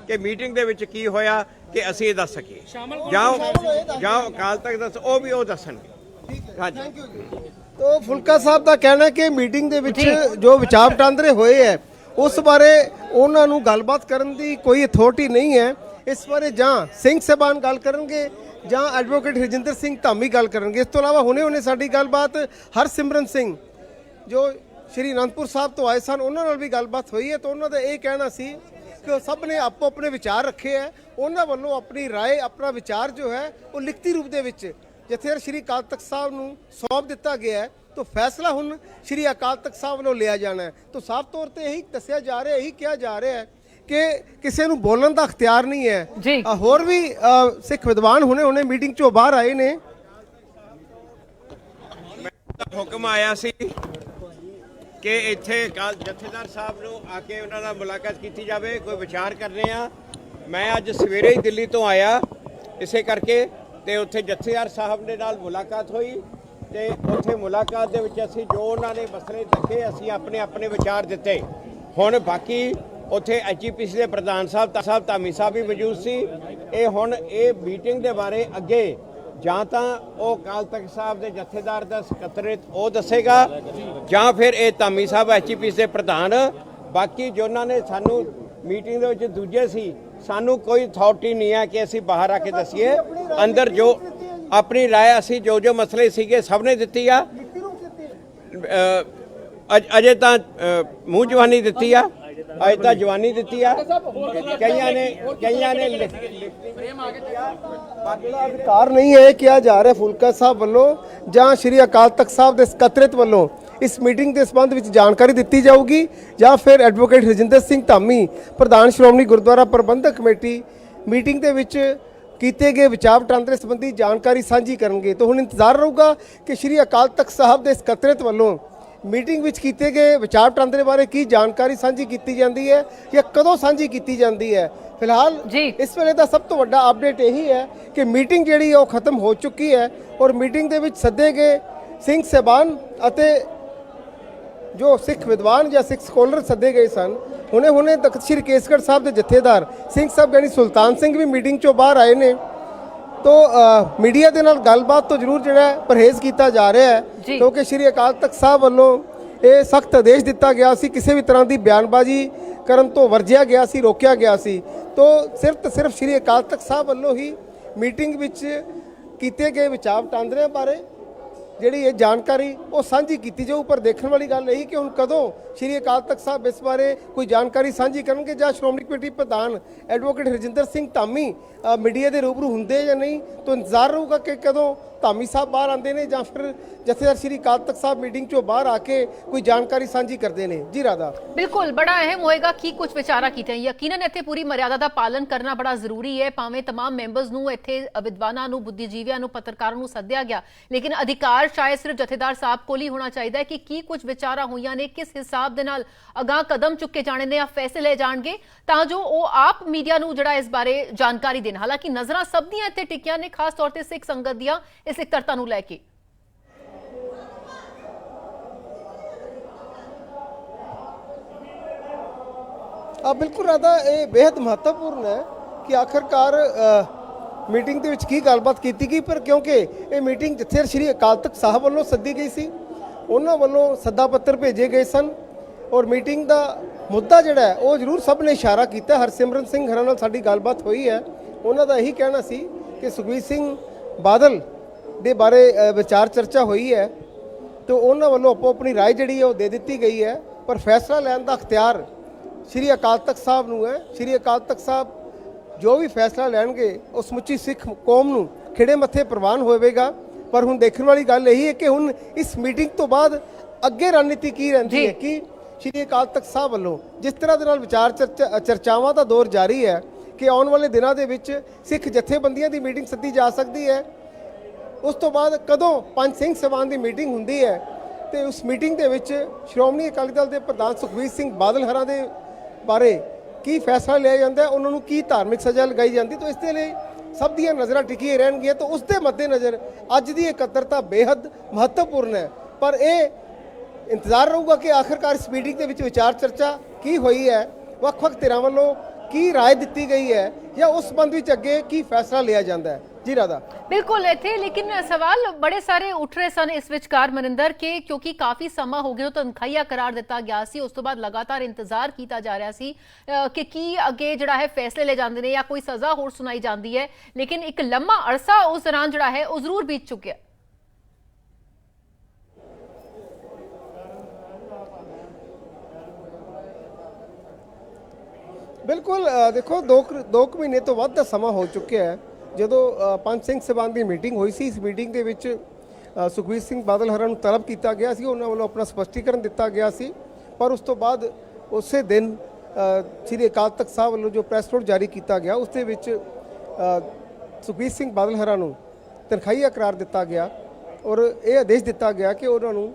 कि मीटिंग दे विच की होया कि असीं ये दस सकीए जाओ अकाल तक दस वो भी वो दसणगे। हाँ जी। तो फुलका साहब का कहना है कि मीटिंग ਦੇ ਵਿੱਚ ਜੋ ਵਿਚਾਰ ਵਟਾਂਦਰੇ ਹੋਏ ਹੈ ਉਸ ਬਾਰੇ ਉਹਨਾਂ ਨੂੰ ਗੱਲਬਾਤ ਕਰਨ ਦੀ ਕੋਈ ਅਥਾਰਟੀ ਨਹੀਂ ਹੈ। ਇਸ ਬਾਰੇ ਜਾਂ ਸਿੰਘ ਸਾਹਿਬਾਨ ਗੱਲ ਕਰਨਗੇ ਜਾਂ ਐਡਵੋਕੇਟ ਹਰਜਿੰਦਰ ਸਿੰਘ ਧਾਮੀ ਗੱਲ ਕਰਨਗੇ। ਇਸ ਤੋਂ ਇਲਾਵਾ ਹੁਣੇ ਸਾਡੀ ਗੱਲਬਾਤ ਹਰਸਿਮਰਨ ਸਿੰਘ ਜੋ ਸ਼੍ਰੀ ਅਨੰਦਪੁਰ ਸਾਹਿਬ ਤੋਂ ਆਏ ਸਨ ਉਹਨਾਂ ਨਾਲ ਵੀ ਗੱਲਬਾਤ ਹੋਈ ਹੈ। ਤਾਂ ਉਹਨਾਂ ਦਾ ਇਹ ਕਹਿਣਾ ਸੀ ਕਿ ਸਭ ਨੇ ਆਪੋ ਆਪਣੇ ਵਿਚਾਰ ਰੱਖੇ ਹੈ। ਉਹਨਾਂ ਵੱਲੋਂ ਆਪਣੀ ਰਾਏ ਆਪਣਾ ਵਿਚਾਰ ਜੋ ਹੈ ਉਹ ਲਿਖਤੀ ਰੂਪ ਦੇ ਵਿੱਚ ਜਥੇਦਾਰ ਸ਼੍ਰੀ ਅਕਾਲ ਤਖਤ ਸਾਹਿਬ ਨੂੰ ਸੌਂਪ ਦਿੱਤਾ ਗਿਆ ਹੈ। तो फैसला हुन श्री अकाल तख्त साहब वालों लिया जाना है। तो साफ तौर पर यही दसिया जा रहा है, यही कहा जा रहा है कि किसी को बोलने का अख्तियार नहीं है। होर भी सिख विद्वान हुणे मीटिंग चो बाहर आए ने। हुक्म आया सी कि इत्थे जथेदार साहब नूं आके उन्हां नाल मुलाकात की जाए, कोई विचार करने आ। मैं अज सवेरे ही दिल्ली तो आया इसे करके ते उत्थे जथेदार साहब दे नाल मुलाकात हुई ਤੇ ਉੱਥੇ ਮੁਲਾਕਾਤ ਦੇ ਵਿੱਚ ਅਸੀਂ ਜੋ ਉਹਨਾਂ ਨੇ ਮਸਲੇ ਰੱਖੇ ਅਸੀਂ ਆਪਣੇ ਆਪਣੇ ਵਿਚਾਰ ਦਿੱਤੇ। ਹੁਣ ਬਾਕੀ ਉੱਥੇ ਐਚਪੀਸੀ ਦੇ ਪ੍ਰਧਾਨ ਸਾਹਿਬ ਧਾਮੀ ਸਾਹਿਬ ਵੀ ਮੌਜੂਦ ਸੀ। ਇਹ ਹੁਣ ਇਹ ਮੀਟਿੰਗ ਦੇ ਬਾਰੇ ਅੱਗੇ ਜਾਂ ਤਾਂ ਉਹ ਅਕਾਲ ਤਖਤ ਸਾਹਿਬ ਦੇ ਜਥੇਦਾਰ ਦਾ ਸਕੱਤਰੇਤ ਉਹ ਦੱਸੇਗਾ ਜਾਂ ਫਿਰ ਇਹ ਧਾਮੀ ਸਾਹਿਬ ਐਚਪੀਸੀ ਦੇ ਪ੍ਰਧਾਨ। ਬਾਕੀ ਜੋ ਉਹਨਾਂ ਨੇ ਸਾਨੂੰ ਮੀਟਿੰਗ ਦੇ ਵਿੱਚ ਦੂਜੇ ਸੀ ਸਾਨੂੰ ਕੋਈ ਅਥਾਰਟੀ ਨਹੀਂ ਹੈ ਕਿ ਅਸੀਂ ਬਾਹਰ ਆ ਕੇ ਦੱਸੀਏ। ਅੰਦਰ ਜੋ अपनी राय असी जो मसले सीगे सब ने दिती आ। अजे तो मूँह जवानी दिती आ, अजे तो जवानी दिती आ। कईयां ने अधिकार नहीं है किया जा रहा है फुलका साहब वालों जां श्री अकाल तख्त साहब के सकत्रित वालों इस मीटिंग के संबंध में जानकारी दी जाऊगी या फिर एडवोकेट हरजिंदर सिंह धामी प्रधान श्रोमणी गुरुद्वारा प्रबंधक कमेटी मीटिंग के विच ਕੀਤੇ ਗਏ ਵਿਚਾਰ ਵਟਾਂਦਰੇ ਸੰਬੰਧੀ ਜਾਣਕਾਰੀ ਸਾਂਝੀ ਕਰਨਗੇ। तो ਹੁਣ इंतजार ਰਹੂਗਾ ਕਿ ਸ਼੍ਰੀ ਅਕਾਲ ਤਖਤ ਸਾਹਿਬ ਦੇ ਸਕੱਤਰੇਤ ਵੱਲੋਂ ਮੀਟਿੰਗ ਵਿੱਚ ਕੀਤੇ ਗਏ ਵਿਚਾਰ ਵਟਾਂਦਰੇ ਬਾਰੇ ਕੀ ਜਾਣਕਾਰੀ ਸਾਂਝੀ ਕੀਤੀ ਜਾਂਦੀ ਹੈ ਜਾਂ ਕਦੋਂ ਸਾਂਝੀ ਕੀਤੀ ਜਾਂਦੀ ਹੈ। ਫਿਲਹਾਲ ਇਸ ਵੇਲੇ ਦਾ ਸਭ ਤੋਂ ਵੱਡਾ ਅਪਡੇਟ ਇਹੀ ਹੈ ਕਿ ਮੀਟਿੰਗ ਜਿਹੜੀ ਉਹ ਖਤਮ ਹੋ ਚੁੱਕੀ ਹੈ ਔਰ ਮੀਟਿੰਗ ਦੇ ਵਿੱਚ ਸੱਦੇ ਗਏ ਸਿੰਘ ਸਾਹਿਬਾਨ ਅਤੇ ਜੋ ਸਿੱਖ ਵਿਦਵਾਨ ਜਾਂ ਸਿੱਖ ਸਕੋਲਰ ਸੱਦੇ ਗਏ ਸਨ। ਹੁਣੇ ਤਖਤ ਸ਼੍ਰੀ ਕੇਸਗੜ੍ਹ ਸਾਹਿਬ ਦੇ ਜਥੇਦਾਰ ਸਿੰਘ ਸਾਹਿਬ ਯਾਨੀ ਸੁਲਤਾਨ ਸਿੰਘ ਵੀ ਮੀਟਿੰਗ ਚੋਂ ਬਾਹਰ ਆਏ ਨੇ। तो मीडिया के नाल गलबात तो जरूर जो परहेज़ किया जा रहा है क्योंकि श्री अकाल तख्त साहब वालों ये सख्त आदेश दिता गया सी किसी भी तरह की बयानबाजी करन तो वर्जिया गया सी, रोकया गया सी। तो सिर्फ श्री अकाल तख्त साहब वालों ही मीटिंग विच कीते गए विचार वटांदरियां बारे ਜਿਹੜੀ ਇਹ ਜਾਣਕਾਰੀ ਉਹ ਸਾਂਝੀ ਕੀਤੀ ਜਾਊ। ਪਰ ਦੇਖਣ ਵਾਲੀ ਗੱਲ ਇਹੀ ਕਿ ਹੁਣ ਕਦੋਂ ਸ਼੍ਰੀ ਅਕਾਲ ਤਖਤ ਸਾਹਿਬ ਇਸ ਬਾਰੇ ਕੋਈ ਜਾਣਕਾਰੀ ਸਾਂਝੀ ਕਰਨਗੇ ਜਾਂ ਸ਼੍ਰੋਮਣੀ ਕਮੇਟੀ ਪ੍ਰਧਾਨ ਐਡਵੋਕੇਟ ਹਰਜਿੰਦਰ ਸਿੰਘ ਧਾਮੀ ਮੀਡੀਆ ਦੇ ਰੂਬਰੂ ਹੁੰਦੇ ਜਾਂ ਨਹੀਂ। ਤਾਂ ਇੰਤਜ਼ਾਰ ਰਹੂਗਾ ਕਿ ਕਦੋਂ ਧਾਮੀ ਸਾਹਿਬ ਬਾਹਰ ਆਉਂਦੇ ਨੇ ਜਾਂ ਫਿਰ ਜਥੇਦਾਰ श्री अकाल तख्त साहब मीटिंग चो बाहर आके कोई जानकारी साझी करते हैं। जी राधा बिल्कुल बड़ा अहम होएगा कि कुछ विचारा कीते यकीनन इत्थे पूरी मर्यादा का पालन करना बड़ा जरूरी है। भावें तमाम मैंबर्स नूं इत्थे विद्वानां नूं बुद्धिजीवियां नूं पत्रकारां नूं सद्दिया गया लेकिन अधिकार शायद सिर्फ जथेदार साहब कोल ही होना चाहिए कि की कुछ विचारा होईयां ने किस हिसाब दे नाल अगां कदम चुके जाने ने या फैसले ले जाणगे तां जो ਉਹ आप मीडिया नूं जिहड़ा इस बारे जानकारी देण। हालांकि नज़रां सब दियां इत्थे टिकियां ने खास तौर ते सिख संगत दियां इस इकट्ठता नूं लैके। बिल्कुल राधा ये बेहद महत्वपूर्ण है कि आखिरकार मीटिंग ਦੇ ਵਿੱਚ ਕੀ ਗੱਲਬਾਤ ਕੀਤੀ ਗਈ। ਪਰ ਕਿਉਂਕਿ ਇਹ ਮੀਟਿੰਗ ਜਿੱਥੇ ਸ਼੍ਰੀ ਅਕਾਲ ਤਖਤ ਸਾਹਿਬ ਵੱਲੋਂ ਸੱਦੀ ਗਈ ਸੀ ਉਹਨਾਂ ਵੱਲੋਂ ਸੱਦਾ ਪੱਤਰ ਭੇਜੇ ਗਏ ਸਨ ਔਰ ਮੀਟਿੰਗ ਦਾ ਮੁੱਦਾ ਜਿਹੜਾ ਹੈ ਉਹ ਜ਼ਰੂਰ ਸਭ ਨੇ ਇਸ਼ਾਰਾ ਕੀਤਾ। ਹਰਸਿਮਰਨ ਸਿੰਘ ਹਰਾਂ ਨਾਲ ਸਾਡੀ ਗੱਲਬਾਤ ਹੋਈ ਹੈ ਉਹਨਾਂ ਦਾ ਇਹੀ ਕਹਿਣਾ ਸੀ ਕਿ ਸੁਖਬੀਰ ਸਿੰਘ ਬਾਦਲ ਦੇ ਬਾਰੇ ਵਿਚਾਰ ਚਰਚਾ ਹੋਈ ਹੈ ਤੇ ਉਹਨਾਂ ਵੱਲੋਂ ਆਪੋ ਆਪਣੀ ਰਾਏ ਜਿਹੜੀ ਹੈ ਉਹ ਦੇ ਦਿੱਤੀ ਗਈ ਹੈ ਪਰ ਫੈਸਲਾ ਲੈਣ ਦਾ ਅਖਤਿਆਰ श्री अकाल तख्त साहब नूं है। श्री अकाल तख्त साहब जो भी फैसला लैणगे उस समुची सिख कौम नूं खिड़े मत्थे प्रवान होवेगा। पर हुण देखण वाली गल यही है कि हुण इस मीटिंग तो बाद अगे रणनीति की रहिंदी है कि श्री अकाल तख्त साहब वालों जिस तरह दे नाल विचार चर्चावां दा दौर जारी है कि आउण वाले दिनां दे विच सिख जथेबंदियां दी मीटिंग सद्दी जा सकदी है। उस तो बाद कदों पंज सिंह सभान दी मीटिंग हुंदी है तो उस मीटिंग दे विच श्रोमणी अकाली दल दे प्रधान सुखबीर सिंह बादल हरां दे बारे की फैसला लिया जाता है उन्होंने की धार्मिक सज़ा लगाई जाती। तो इसके लिए सब दी नज़र टिकी रहनगियां। तो उसके मद्देनज़र अज की एकत्रता बेहद महत्वपूर्ण है। पर यह इंतजार रहूगा कि आखिरकार इस मीटिंग के विचार चर्चा की हुई है, वख-वख धिरां वालों ਕੀ ਰਾਏ ਦਿੱਤੀ ਗਈ ਹੈ ਜਾਂ ਉਸ ਸੰਬੰਧ ਵਿੱਚ ਅੱਗੇ ਕੀ ਫੈਸਲਾ ਲਿਆ ਜਾਂਦਾ ਹੈ। ਜੀ ਰਾਧਾ। ਬਿਲਕੁਲ ਇੱਥੇ ਲੇਕਿਨ ਸਵਾਲ ਬੜੇ ਸਾਰੇ ਉੱਠ ਰਹੇ ਸਨ ਇਸ ਵਿਚਕਾਰ ਮਨਿੰਦਰ ਕਿ ਕਿਉਂਕਿ ਕਾਫੀ ਸਮਾਂ ਹੋ ਗਿਆ ਤਨਖਾਹੀਆ ਕਰਾਰ ਦਿੱਤਾ ਗਿਆ ਸੀ, ਉਸ ਤੋਂ ਬਾਅਦ ਲਗਾਤਾਰ ਇੰਤਜ਼ਾਰ ਕੀਤਾ ਜਾ ਰਿਹਾ ਸੀ ਕਿ ਕੀ ਅੱਗੇ ਜਿਹੜਾ ਹੈ ਫੈਸਲੇ ਲੈ ਜਾਂਦੇ ਨੇ ਜਾਂ ਕੋਈ ਸਜ਼ਾ ਹੋਰ ਸੁਣਾਈ ਜਾਂਦੀ ਹੈ, ਲੇਕਿਨ ਇੱਕ ਲੰਮਾ ਅਰਸਾ ਉਸ ਦੌਰਾਨ ਜਿਹੜਾ ਹੈ ਉਹ ਜ਼ਰੂਰ ਬੀਤ ਚੁੱਕਿਆ। ਬਿਲਕੁਲ ਦੇਖੋ 2 ਮਹੀਨੇ ਤੋਂ ਵੱਧ ਦਾ ਸਮਾਂ ਹੋ ਚੁੱਕਿਆ ਹੈ ਜਦੋਂ ਪੰਜ ਸਿੰਘ ਸਾਹਿਬਾਨ ਦੀ ਮੀਟਿੰਗ ਹੋਈ ਸੀ। ਇਸ ਮੀਟਿੰਗ ਦੇ ਵਿੱਚ ਸੁਖਬੀਰ ਸਿੰਘ ਬਾਦਲ ਹਰਾਂ ਨੂੰ ਤਲਬ ਕੀਤਾ ਗਿਆ ਸੀ, ਉਹਨਾਂ ਵੱਲੋਂ ਆਪਣਾ ਸਪਸ਼ਟੀਕਰਨ ਦਿੱਤਾ ਗਿਆ ਸੀ, ਪਰ ਉਸ ਤੋਂ ਬਾਅਦ ਉਸੇ ਦਿਨ ਸ੍ਰੀ ਅਕਾਲ ਤਖਤ ਸਾਹਿਬ ਵੱਲੋਂ ਜੋ ਪ੍ਰੈਸ ਨੋਟ ਜਾਰੀ ਕੀਤਾ ਗਿਆ ਉਸ ਦੇ ਵਿੱਚ ਸੁਖਬੀਰ ਸਿੰਘ ਬਾਦਲ ਹਰਾਂ ਨੂੰ ਤਨਖਾਹੀਆ ਕਰਾਰ ਦਿੱਤਾ ਗਿਆ ਔਰ ਇਹ ਆਦੇਸ਼ ਦਿੱਤਾ ਗਿਆ ਕਿ ਉਹਨਾਂ ਨੂੰ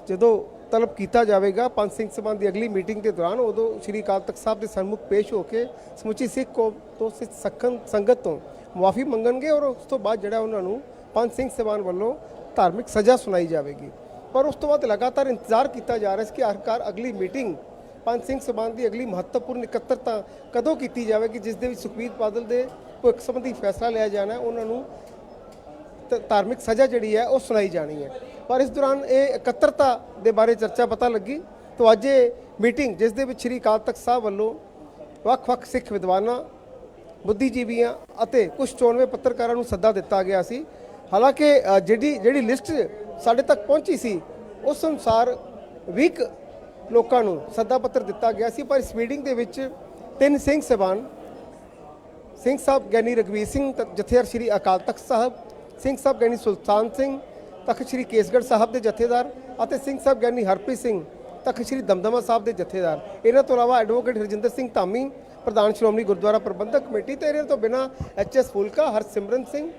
ਜਦੋਂ ਤਲਬ ਕੀਤਾ ਜਾਵੇਗਾ ਪੰਜ ਸਿੰਘ ਸਾਹਿਬਾਨ ਦੀ ਅਗਲੀ ਮੀਟਿੰਗ ਦੇ ਦੌਰਾਨ ਉਦੋਂ ਸ੍ਰੀ ਅਕਾਲ ਤਖਤ ਸਾਹਿਬ ਦੇ ਸਨਮੁਖ ਪੇਸ਼ ਹੋ ਕੇ ਸਮੁੱਚੀ ਸਿੱਖ ਕੌਮ ਤੋਂ ਸੰਗਤ ਤੋਂ ਮੁਆਫੀ ਮੰਗਣਗੇ ਔਰ ਉਸ ਤੋਂ ਬਾਅਦ ਜਿਹੜਾ ਉਹਨਾਂ ਨੂੰ ਪੰਜ ਸਿੰਘ ਸਾਹਿਬਾਨ ਵੱਲੋਂ ਧਾਰਮਿਕ ਸਜ਼ਾ ਸੁਣਾਈ ਜਾਵੇਗੀ। ਪਰ ਉਸ ਤੋਂ ਬਾਅਦ ਲਗਾਤਾਰ ਇੰਤਜ਼ਾਰ ਕੀਤਾ ਜਾ ਰਿਹਾ ਸੀ ਕਿ ਆਖਰਕਾਰ ਅਗਲੀ ਮੀਟਿੰਗ ਪੰਜ ਸਿੰਘ ਸਾਹਿਬਾਨ ਦੀ ਅਗਲੀ ਮਹੱਤਵਪੂਰਨ ਇਕੱਤਰਤਾ ਕਦੋਂ ਕੀਤੀ ਜਾਵੇਗੀ ਜਿਸ ਦੇ ਵਿੱਚ ਸੁਖਬੀਰ ਬਾਦਲ ਦੇ ਭਵਿੱਖ ਸੰਬੰਧੀ ਫੈਸਲਾ ਲਿਆ ਜਾਣਾ, ਉਹਨਾਂ ਨੂੰ ਧਾਰਮਿਕ ਸਜ਼ਾ ਜਿਹੜੀ ਹੈ ਉਹ ਸੁਣਾਈ ਜਾਣੀ ਹੈ। ਪਰ ਇਸ ਦੌਰਾਨ ਇਹ ਇਕੱਤਰਤਾ ਦੇ ਬਾਰੇ ਚਰਚਾ ਪਤਾ ਲੱਗੀ ਤਾਂ ਅੱਜ ਇਹ ਮੀਟਿੰਗ ਜਿਸ ਦੇ ਵਿੱਚ ਸ੍ਰੀ ਅਕਾਲ ਤਖਤ ਸਾਹਿਬ ਵੱਲੋਂ ਵੱਖ-ਵੱਖ ਸਿੱਖ ਵਿਦਵਾਨਾਂ, ਬੁੱਧੀਜੀਵੀਆਂ ਅਤੇ ਕੁਝ ਚੋਣਵੇਂ ਪੱਤਰਕਾਰਾਂ ਨੂੰ ਸੱਦਾ ਦਿੱਤਾ ਗਿਆ ਸੀ। ਹਾਲਾਂਕਿ ਜਿਹੜੀ ਲਿਸਟ ਸਾਡੇ ਤੱਕ ਪਹੁੰਚੀ ਸੀ ਉਸ ਅਨੁਸਾਰ 20 ਲੋਕਾਂ ਨੂੰ ਸੱਦਾ ਪੱਤਰ ਦਿੱਤਾ ਗਿਆ ਸੀ, ਪਰ ਇਸ ਮੀਟਿੰਗ ਦੇ ਵਿੱਚ 3 ਸਿੰਘ ਸਾਹਿਬਾਨ, ਸਿੰਘ ਸਾਹਿਬ ਗਿਆਨੀ ਰਘਵੀਰ ਸਿੰਘ ਜਥੇਦਾਰ ਸ੍ਰੀ ਅਕਾਲ ਤਖਤ ਸਾਹਿਬ, ਸਿੰਘ ਸਾਹਿਬ ਗਿਆਨੀ ਸੁਲਤਾਨ ਸਿੰਘ ਤਖਤ ਸ੍ਰੀ ਕੇਸਗੜ੍ਹ ਸਾਹਿਬ ਦੇ ਜਥੇਦਾਰ ਅਤੇ ਸਿੰਘ ਸਾਹਿਬ ਗਿਆਨੀ ਹਰਪ੍ਰੀਤ ਸਿੰਘ ਤਖਤ ਸ੍ਰੀ ਦਮਦਮਾ ਸਾਹਿਬ ਦੇ ਜਥੇਦਾਰ, ਇਹਨਾਂ ਤੋਂ ਇਲਾਵਾ ਐਡਵੋਕੇਟ ਹਰਜਿੰਦਰ ਸਿੰਘ ਧਾਮੀ ਪ੍ਰਧਾਨ ਸ਼੍ਰੋਮਣੀ ਗੁਰਦੁਆਰਾ ਪ੍ਰਬੰਧਕ ਕਮੇਟੀ ਤੇ ਇਹਨਾਂ ਤੋਂ ਬਿਨਾਂ HS ਫੂਲਕਾ, ਹਰਸਿਮਰਨ ਸਿੰਘ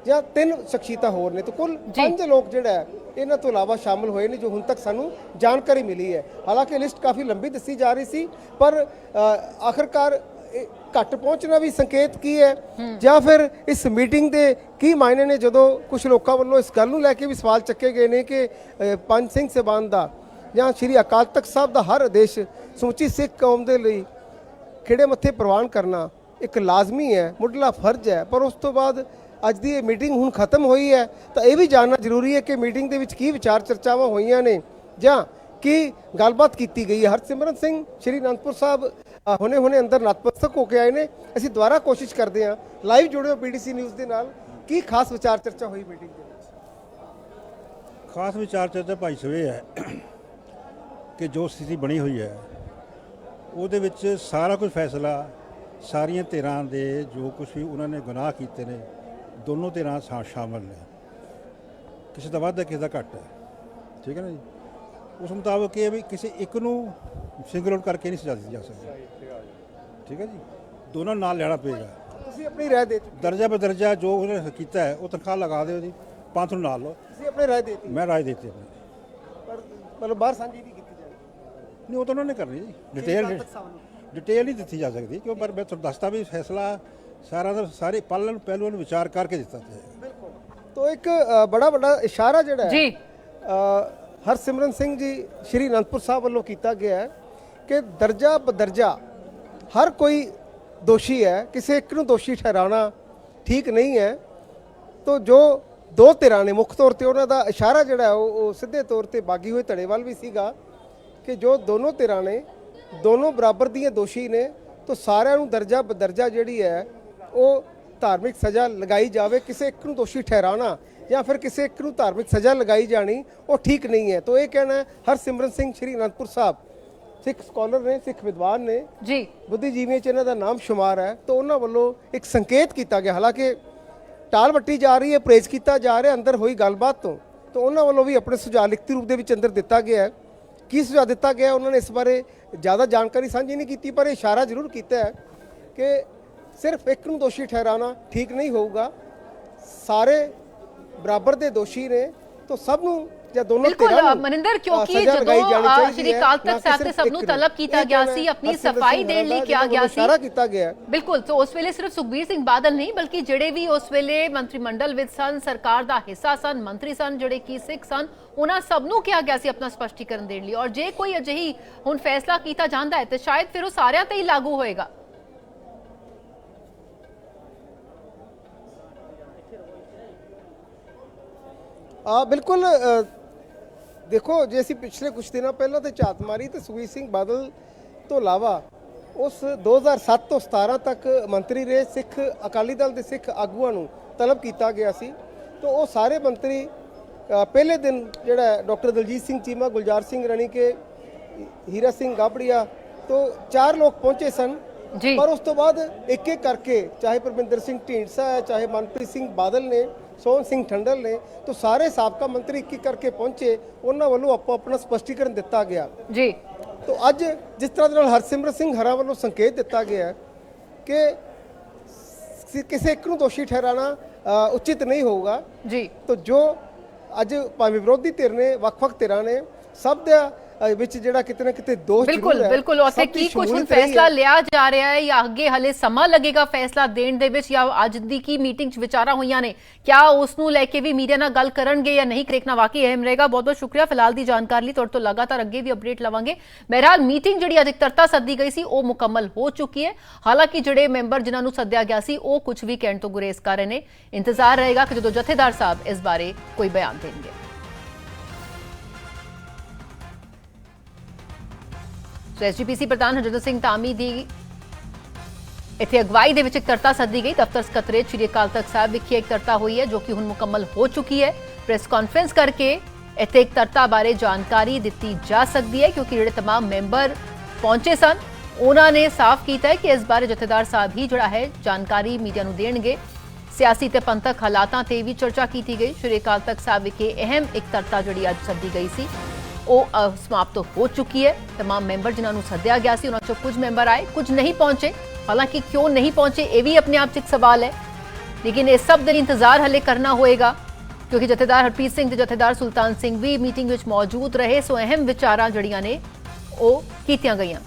ਜਾਂ 3 ਸ਼ਖਸੀਅਤਾਂ ਹੋਰ ਨੇ। ਤਾਂ ਕੁੱਲ 5 ਲੋਕ ਜਿਹੜਾ ਹੈ ਇਹਨਾਂ ਤੋਂ ਇਲਾਵਾ ਸ਼ਾਮਲ ਹੋਏ ਨੇ ਜੋ ਹੁਣ ਤੱਕ ਸਾਨੂੰ ਜਾਣਕਾਰੀ ਮਿਲੀ ਹੈ। ਹਾਲਾਂਕਿ ਲਿਸਟ ਕਾਫੀ ਲੰਬੀ ਦੱਸੀ ਜਾ ਰਹੀ ਸੀ ਪਰ ਆਖਰਕਾਰ ਘੱਟ ਪਹੁੰਚਣਾ ਵੀ ਸੰਕੇਤ ਕੀ ਹੈ ਜਾਂ ਫਿਰ ਇਸ ਮੀਟਿੰਗ ਦੇ ਕੀ ਮਾਇਨੇ ਨੇ ਜਦੋਂ ਕੁਝ ਲੋਕਾਂ ਵੱਲੋਂ ਇਸ ਗੱਲ ਨੂੰ ਲੈ ਕੇ ਵੀ ਸਵਾਲ ਚੱਕੇ ਗਏ ਨੇ ਕਿ ਪੰਜ ਸਿੰਘ ਸਾਹਿਬਾਨ ਦਾ ਜਾਂ ਸ੍ਰੀ ਅਕਾਲ ਤਖਤ ਸਾਹਿਬ ਦਾ ਹਰ ਆਦੇਸ਼ ਸਮੁੱਚੀ ਸਿੱਖ ਕੌਮ ਦੇ ਲਈ ਖਿੜੇ ਮੱਥੇ ਪ੍ਰਵਾਨ ਕਰਨਾ ਇੱਕ ਲਾਜ਼ਮੀ ਹੈ, ਮੁੱਢਲਾ ਫਰਜ਼ ਹੈ। ਪਰ ਉਸ ਤੋਂ ਬਾਅਦ ਅੱਜ ਦੀ ਇਹ ਮੀਟਿੰਗ ਹੁਣ ਖਤਮ ਹੋਈ ਹੈ ਤਾਂ ਇਹ ਵੀ ਜਾਣਨਾ ਜ਼ਰੂਰੀ ਹੈ ਕਿ ਮੀਟਿੰਗ ਦੇ ਵਿੱਚ ਕੀ ਵਿਚਾਰ ਚਰਚਾਵਾਂ ਹੋਈਆਂ ਨੇ ਜਾਂ ਕੀ ਗੱਲਬਾਤ ਕੀਤੀ ਗਈ ਹੈ। ਹਰਸਿਮਰਨ ਸਿੰਘ ਸ਼੍ਰੀ ਅਨੰਦਪੁਰ ਸਾਹਿਬ ਹੁਣੇ ਅੰਦਰ ਨਤਮਸਤਕ ਹੋ ਕੇ ਆਏ ਨੇ। ਅਸੀਂ ਦੁਬਾਰਾ ਕੋਸ਼ਿਸ਼ ਕਰਦੇ ਹਾਂ, ਲਾਈਵ ਜੁੜਿਓ BDC ਨਿਊਜ਼ ਦੇ ਨਾਲ, ਕੀ ਖਾਸ ਵਿਚਾਰ ਚਰਚਾ ਹੋਈ ਮੀਟਿੰਗ ਦੇ ਵਿੱਚ? ਖਾਸ ਵਿਚਾਰ ਚਰਚਾ ਭਾਈ ਸਵੇ ਹੈ ਕਿ ਜੋ ਸਥਿਤੀ ਬਣੀ ਹੋਈ ਹੈ ਉਹਦੇ ਵਿੱਚ ਸਾਰਾ ਕੁਝ ਫੈਸਲਾ ਸਾਰੀਆਂ ਧਿਰਾਂ ਦੇ ਜੋ ਕੁਝ ਵੀ ਉਹਨਾਂ ਨੇ ਗੁਨਾਹ ਕੀਤੇ ਨੇ ਦੋਨੋਂ ਧਿਰਾਂ ਸ਼ਾਮਲ ਨੇ, ਕਿਸੇ ਦਾ ਵੱਧ ਹੈ ਕਿਸੇ ਦਾ ਘੱਟ ਹੈ, ਠੀਕ ਹੈ ਨਾ ਜੀ। ਉਸ ਮੁਤਾਬਕ ਇਹ ਵੀ ਕਿਸੇ ਇੱਕ ਨੂੰ ਸਿੰਗਲ ਆਊਟ ਕਰਕੇ ਨਹੀਂ ਸਜ਼ਾ ਦਿੱਤੀ ਜਾ ਸਕਦੀ, ਠੀਕ ਹੈ ਜੀ। ਦੋਨਾਂ ਨਾਲ ਲੈਣਾ ਪਏਗਾ। ਤੁਸੀਂ ਆਪਣੀ ਰਾਏ ਦੇ ਚੁੱਕੇ, ਦਰਜਾ ਬਦਰਜਾ ਜੋ ਉਹਨੇ ਕੀਤਾ ਹੈ ਉਹ ਤਨਖਾਹ ਲਗਾ ਦਿਓ ਜੀ, ਪੰਥ ਨੂੰ ਨਾਲ ਲਓ। ਤੁਸੀਂ ਆਪਣੀ ਰਾਏ ਦੇਤੀ ਮੈਂ ਰਾਏ ਦਿੱਤੀ ਆਪਣੀ, ਪਰ ਮਤਲਬ ਬਾਹਰ ਸਾਂਝੀ ਨਹੀਂ ਕੀਤੀ ਜਾਣੀ। ਨਹੀਂ ਉਹ ਤਾਂ ਉਹਨਾਂ ਨੇ ਕਰਨੀ ਜੀ, ਡਿਟੇਲ ਨਹੀਂ ਦਿੱਤੀ ਜਾ ਸਕਦੀ ਕਿਉਂ, ਪਰ ਮੈਂ ਤੁਹਾਨੂੰ ਦੱਸਦਾ ਵੀ ਫੈਸਲਾ ਸਾਰਾ ਦਾ ਸਾਰੇ ਪਹਿਲੂਆਂ ਨੂੰ ਵਿਚਾਰ ਕਰਕੇ ਦਿੱਤਾ ਜਾਏਗਾ। ਬਿਲਕੁਲ। तो एक बड़ा बड़ा इशारा जोड़ा है हरसिमरन सिंह जी श्री अनंदपुर साहब वालों किया गया है कि दर्जा बदर्जा हर कोई दोषी है, किसी एक नूं दोषी ठहराना ठीक नहीं है। तो जो दो धिरां ने मुख तौर पर उन्हों का इशारा जोड़ा है वो सीधे तौर पर बागी हुए धड़े वाल भी सीगा कि जो दोनों धिरां ने दोनों बराबर दियां दोषी ने, तो सारिਆਂ ਨੂੰ दर्जा बदर्जा जिहड़ी है वो धार्मिक सज़ा लगाई जाए। किसी एक नूं दोषी ठहराना या फिर किसी एक नूं धार्मिक सज़ा लगाई जानी वो ठीक नहीं है। तो ये कहना है हरसिमरन सिंह श्री अनंदपुर साहब सिख स्कॉलर ने, सिख विद्वान ने जी, बुद्धिजीवियों च इन्हां दा नाम शुमार है। तो उन्होंने वालों एक संकेत किया गया, हालांकि टाल वट्टी जा रही है, प्रेज किया जा रहा है अंदर हुई गलबात तो उन्होंने वालों भी अपने सुझाव लिखती रूप के अंदर दिता गया है। की सुझाव दिता गया उन्होंने इस बारे ज़्यादा जानकारी साझी नहीं की, पर इशारा जरूर किया है कि सिर्फ एक नूं दोषी ठहराना ठीक नहीं होगा, सारे बराबर दे दोषी ने तो सब नूं ਜਾਂ ਦੋਨੋਂ ਬਿਲਕੁਲ ਮਨਿੰਦਰ, ਕਿਉਂਕਿ ਜਦੋਂ ਸ਼੍ਰੀ ਅਕਾਲ ਤਖਤ ਸਾਹਿਬ ਤੇ ਸਭ ਨੂੰ ਤਲਬ ਕੀਤਾ ਗਿਆ ਸੀ, ਆਪਣੀ ਸਫਾਈ ਦੇਣ ਲਈ ਕਿਹਾ ਗਿਆ ਸੀ, ਇਸ਼ਾਰਾ ਕੀਤਾ ਗਿਆ ਬਿਲਕੁਲ। तो उस वेले सिर्फ सुखबीर सिंह बादल नहीं बल्कि ਜਿਹੜੇ ਵੀ ਉਸ ਵੇਲੇ ਮੰਤਰੀਮੰਡਲ ਵਿੱਚ ਸਨ, ਸਰਕਾਰ ਦਾ ਹਿੱਸਾ ਸਨ, ਮੰਤਰੀ ਸਨ, ਜਿਹੜੇ ਕੀ ਸਿੱਖ ਸਨ, ਉਹਨਾਂ ਸਭ ਨੂੰ ਕਿਹਾ ਗਿਆ ਸੀ ਆਪਣਾ ਸਪਸ਼ਟੀਕਰਨ ਦੇਣ ਲਈ। ਔਰ ਜੇ ਕੋਈ ਅਜਿਹੀ ਹੁਣ ਫੈਸਲਾ ਕੀਤਾ ਜਾਂਦਾ ਹੈ ਤਾਂ ਸ਼ਾਇਦ ਫਿਰ ਉਹ ਸਾਰਿਆਂ ਤੇ ਹੀ ਲਾਗੂ ਹੋਏਗਾ। ਬਿਲਕੁਲ ਦੇਖੋ ਜੇ ਅਸੀਂ ਪਿਛਲੇ ਕੁਝ ਦਿਨਾਂ ਪਹਿਲਾਂ ਤੇ ਝਾਤ ਮਾਰੀ ਤੇ ਸੁਖਬੀਰ ਸਿੰਘ ਬਾਦਲ ਤੋਂ ਇਲਾਵਾ ਉਸ 2007 ਤੋਂ 17 ਤੱਕ ਮੰਤਰੀ ਰਹੇ ਸਿੱਖ ਅਕਾਲੀ ਦਲ ਦੇ ਸਿੱਖ ਆਗੂਆਂ ਨੂੰ ਤਲਬ ਕੀਤਾ ਗਿਆ ਸੀ। ਤਾਂ ਉਹ ਸਾਰੇ ਮੰਤਰੀ ਪਹਿਲੇ ਦਿਨ ਜਿਹੜਾ ਡਾਕਟਰ ਦਲਜੀਤ ਸਿੰਘ ਚੀਮਾ, ਗੁਲਜ਼ਾਰ ਸਿੰਘ ਰਣੀਕੇ, ਹੀਰਾ ਸਿੰਘ ਗਾਬੜੀਆ ਤੋਂ 4 ਲੋਕ ਪਹੁੰਚੇ ਸਨ ਜੀ। ਪਰ ਉਸ ਤੋਂ ਬਾਅਦ ਇੱਕ ਇੱਕ ਕਰਕੇ ਚਾਹੇ ਪਰਮਿੰਦਰ ਸਿੰਘ ਢੀਂਡਸਾ ਹੈ, ਚਾਹੇ ਮਨਪ੍ਰੀਤ ਸਿੰਘ ਬਾਦਲ ਨੇ, ਸੋਹਣ ਸਿੰਘ ਠੰਡਲ ਨੇ, ਤਾਂ ਸਾਰੇ ਸਾਬਕਾ ਮੰਤਰੀ ਇੱਕ ਇੱਕ ਕਰਕੇ ਪਹੁੰਚੇ। ਉਹਨਾਂ ਵੱਲੋਂ ਆਪੋ ਆਪਣਾ ਸਪਸ਼ਟੀਕਰਨ ਦਿੱਤਾ ਗਿਆ ਜੀ। तो ਅੱਜ ਜਿਸ ਤਰ੍ਹਾਂ ਦੇ ਨਾਲ ਹਰਸਿਮਰਤ ਸਿੰਘ ਹਰਾ ਵੱਲੋਂ ਸੰਕੇਤ ਦਿੱਤਾ ਗਿਆ ਹੈ ਕਿ ਕਿਸੇ ਇੱਕ ਨੂੰ ਦੋਸ਼ੀ ਠਹਿਰਾਣਾ ਉਚਿਤ ਨਹੀਂ ਹੋਊਗਾ ਜੀ। ਤਾਂ ਜੋ ਅੱਜ ਭਾਵੇਂ ਵਿਰੋਧੀ ਧਿਰ ਨੇ, ਵੱਖ-ਵੱਖ ਧਿਰਾਂ ਨੇ, ਸਭ ਦਾ ਵਿੱਚ ਜਿਹੜਾ ਕਿਤੇ ਨਾ ਕਿਤੇ ਦੋਸ਼ ਬਿਲਕੁਲ ਜ਼ਰੂਰ ਹੈ। ਬਿਲकुल ਉੱਥੇ ਸਭ ਦੀ ਕੀ ਕੁਝ ਹੁਣ ਸ਼ਮੂਲੀਅਤ ਰਹੀ ਫੈਸਲਾ ਹੈ। ਲਿਆ ਜਾ ਰਿਹਾ ਹੈ ਜਾਂ ਅੱਗੇ ਹਲੇ ਸਮਾਂ ਲੱਗੇਗਾ ਫੈਸਲਾ ਦੇਣ ਦੇ ਵਿੱਚ, ਜਾਂ ਅੱਜ ਦੀ ਕੀ ਮੀਟਿੰਗ 'ਚ ਵਿਚਾਰਾਂ ਹੋਈਆਂ ਨੇ, ਕਿਆ ਉਸ ਨੂੰ ਲੈ ਕੇ ਵੀ ਮੀਡੀਆ ਨਾਲ ਗੱਲ ਕਰਨਗੇ ਜਾਂ ਨਹੀਂ, ਦੇਖਣਾ ਵਾਕਈ ਅਹਿਮ ਰਹੇਗਾ। ਬਹੁਤ ਬਹੁਤ ਸ਼ੁਕਰੀਆ ਫਿਲਹਾਲ ਦੀ ਜਾਣਕਾਰੀ ਲਈ। ਤੁਹਾਡੇ ਤੋਂ ਲਗਾਤਾਰ ਅੱਗੇ ਵੀ ਅਪਡੇਟ ਲਵਾਂਗੇ। ਬਹਰਹਾਲ ਮੀਟਿੰਗ ਜਿਹੜੀ ਅੱਜ ਇਕੱਤਰਤਾ ਸੱਦੀ ਗਈ ਸੀ ਉਹ ਮੁਕੰਮਲ ਹੋ ਚੁੱਕੀ ਹੈ। ਹਾਲਾਂਕਿ ਜਿਹੜੇ ਮੈਂਬਰ ਜਿਨ੍ਹਾਂ ਨੂੰ ਸੱਦਿਆ ਗਿਆ ਸੀ ਉਹ ਕੁਝ ਵੀ ਕਹਿਣ ਤੋਂ ਗੁਰੇਜ਼ ਕਰ ਰਹੇ ਨੇ। ਇੰਤਜ਼ਾਰ ਰਹੇਗਾ ਕਿ ਜਦੋਂ ਜਥੇਦਾਰ ਸਾਹਿਬ ਇਸ ਬਾਰੇ ਕੋਈ ਬਿਆਨ ਦੇਣਗੇ। ਐਸਜੀਪੀਸੀ ਪ੍ਰਧਾਨ ਹਰਜਿੰਦਰ ਸਿੰਘ ਧਾਮੀ ਦੀ ਇੱਥੇ ਅਗਵਾਈ ਦੇ ਵਿੱਚ ਇਕੱਤਰਤਾ ਸੱਦੀ ਗਈ। ਦਫ਼ਤਰ ਸਕੱਤਰੇਤ ਸ੍ਰੀ ਅਕਾਲ ਤਖਤ ਸਾਹਿਬ ਵਿਖੇ ਇਕੱਤਰਤਾ ਹੋਈ ਹੈ ਜੋ ਕਿ ਹੁਣ ਮੁਕੰਮਲ ਹੋ ਚੁੱਕੀ ਹੈ। ਪ੍ਰੈਸ ਕਾਨਫਰੰਸ ਕਰਕੇ ਇੱਥੇ ਇਕੱਤਰਤਾ ਬਾਰੇ ਜਾਣਕਾਰੀ ਦਿੱਤੀ ਜਾ ਸਕਦੀ ਹੈ ਕਿਉਂਕਿ ਜਿਹੜੇ तमाम ਮੈਂਬਰ ਪਹੁੰਚੇ ਸਨ ਉਹਨਾਂ ਨੇ ਸਾਫ਼ ਕੀਤਾ ਹੈ ਕਿ ਇਸ ਬਾਰੇ ਜਥੇਦਾਰ ਸਾਹਿਬ ਹੀ ਜਿਹੜਾ ਹੈ ਜਾਣਕਾਰੀ ਮੀਡੀਆ ਨੂੰ ਦੇਣਗੇ। ਸਿਆਸੀ ਤੇ ਪੰਥਕ ਹਾਲਾਤਾਂ ਤੇ ਵੀ ਚਰਚਾ ਕੀਤੀ ਗਈ। ਸ੍ਰੀ ਅਕਾਲ ਤਖਤ ਸਾਹਿਬ ਵਿਖੇ ਅਹਿਮ ਇਕੱਤਰਤਾ ਜਿਹੜੀ ਅੱਜ ਸੱਦੀ ਗਈ ਸੀ ਉਹ ਸਮਾਪਤ ਹੋ ਚੁੱਕੀ ਹੈ। तमाम ਮੈਂਬਰ ਜਿਨ੍ਹਾਂ ਨੂੰ ਸੱਦਿਆ ਗਿਆ ਸੀ ਉਹਨਾਂ ਚੋਂ ਕੁਝ ਮੈਂਬਰ ਆਏ, ਕੁਝ ਨਹੀਂ ਪਹੁੰਚੇ। ਹਾਲਾਂਕਿ ਕਿਉਂ ਨਹੀਂ ਪਹੁੰਚੇ ਇਹ ਵੀ ਆਪਣੇ ਆਪ 'ਚ ਇੱਕ ਸਵਾਲ ਹੈ, ਲੇਕਿਨ ਇਸ ਸਭ ਦਾ ਇੰਤਜ਼ਾਰ ਹਲੇ ਕਰਨਾ ਹੋਏਗਾ ਕਿਉਂਕਿ ਜਥੇਦਾਰ ਹਰਪ੍ਰੀਤ ਸਿੰਘ ਤੇ ਜਥੇਦਾਰ ਸੁਲਤਾਨ ਸਿੰਘ ਵੀ ਮੀਟਿੰਗ ਵਿੱਚ ਮੌਜੂਦ ਰਹੇ। ਸੋ ਅਹਿਮ ਵਿਚਾਰਾਂ ਜਿਹੜੀਆਂ ਨੇ ਉਹ ਕੀਤੀਆਂ ਗਈਆਂ।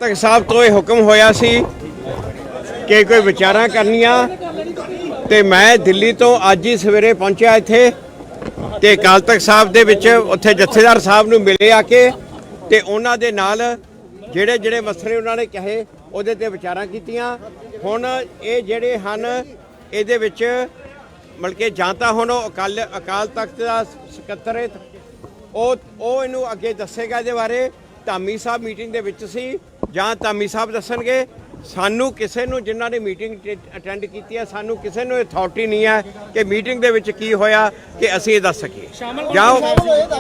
ਤਖਤ ਸਾਹਿਬ ਤੋਂ ਇਹ ਹੁਕਮ ਹੋਇਆ ਸੀ ਕਿ ਕੋਈ ਵਿਚਾਰਾਂ ਕਰਨੀਆਂ ਤੇ ਮੈਂ ਦਿੱਲੀ ਤੋਂ ਅੱਜ ਹੀ ਸਵੇਰੇ ਪਹੁੰਚਿਆ ਇੱਥੇ ਤੇ ਅਕਾਲ ਤਖਤ ਸਾਹਿਬ ਦੇ ਵਿੱਚ ਉੱਥੇ ਜਥੇਦਾਰ ਸਾਹਿਬ ਨੂੰ ਮਿਲੇ ਆ ਕੇ ਤੇ ਉਹਨਾਂ ਦੇ ਨਾਲ ਜਿਹੜੇ ਜਿਹੜੇ ਮਸਲੇ ਉਹਨਾਂ ਨੇ ਕਹੇ ਉਹਦੇ ਤੇ ਵਿਚਾਰਾਂ ਕੀਤੀਆਂ। ਹੁਣ ਇਹ ਜਿਹੜੇ ਹਨ ਇਹਦੇ ਵਿੱਚ ਮਤਲਬ ਕਿ ਜਾਂ ਤਾਂ ਹੁਣ ਉਹ ਅਕਾਲ ਤਖਤ ਦਾ ਸਕੱਤਰੇਤ ਉਹ ਇਹਨੂੰ ਅੱਗੇ ਦੱਸੇਗਾ ਇਹਦੇ ਬਾਰੇ। ਧਾਮੀ ਸਾਹਿਬ ਮੀਟਿੰਗ ਦੇ ਵਿੱਚ ਸੀ ਜਾਂ ਧਾਮੀ ਸਾਹਿਬ ਦੱਸਣਗੇ। ਸਾਨੂੰ ਕਿਸੇ ਨੂੰ ਜਿਨ੍ਹਾਂ ਨੇ ਮੀਟਿੰਗ ਅਟੈਂਡ ਕੀਤੀ ਹੈ ਸਾਨੂੰ ਕਿਸੇ ਨੂੰ ਅਥਾਰਟੀ ਨਹੀਂ ਹੈ ਕਿ ਮੀਟਿੰਗ ਦੇ ਵਿੱਚ ਕੀ ਹੋਇਆ ਕਿ ਅਸੀਂ ਇਹ ਦੱਸ ਸਕੀਏ।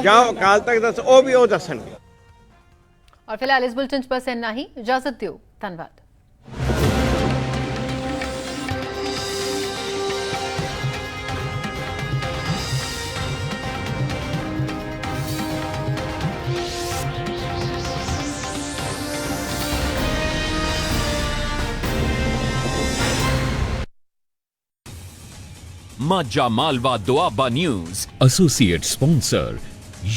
ਜਾਂ ਅਕਾਲ ਤਖਤ ਦੱਸ ਉਹ ਵੀ ਉਹ ਦੱਸਣਗੇ। और फिलहाल इस बुलेटिन बस इतना ही। इजाजत दो। धन्यवाद। Majja Malwa Doaba News, Associate Sponsor,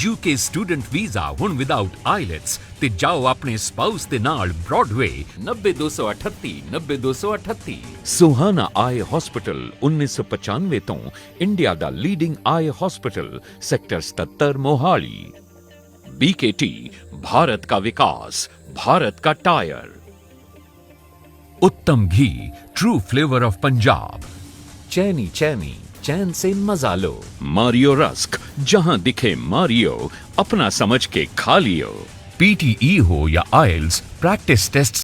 UK Student Visa ਹੁਣ without IELTS ਤੇ ਜਾਓ ਆਪਣੇ ਸਪਾਊਸ ਦੇ ਨਾਲ ਬ੍ਰੌਡਵੇ 90238 90238। ਸੁਹਾਨਾ ਆਈ ਹਸਪੀਟਲ 1995 ਤੋਂ ਇੰਡੀਆ ਦਾ leading eye hospital sector 77 Mohali. BKT Bharat का विकास, भारत का tyre. Uttam Ghee, true flavour of Punjab. चैनी चैनी, चैन से मजा लो। मारियो रस्क, जहां दिखे मारियो, अपना समझ के खा लियो। PTE हो या IELTS, प्रैक्टिस टेस्ट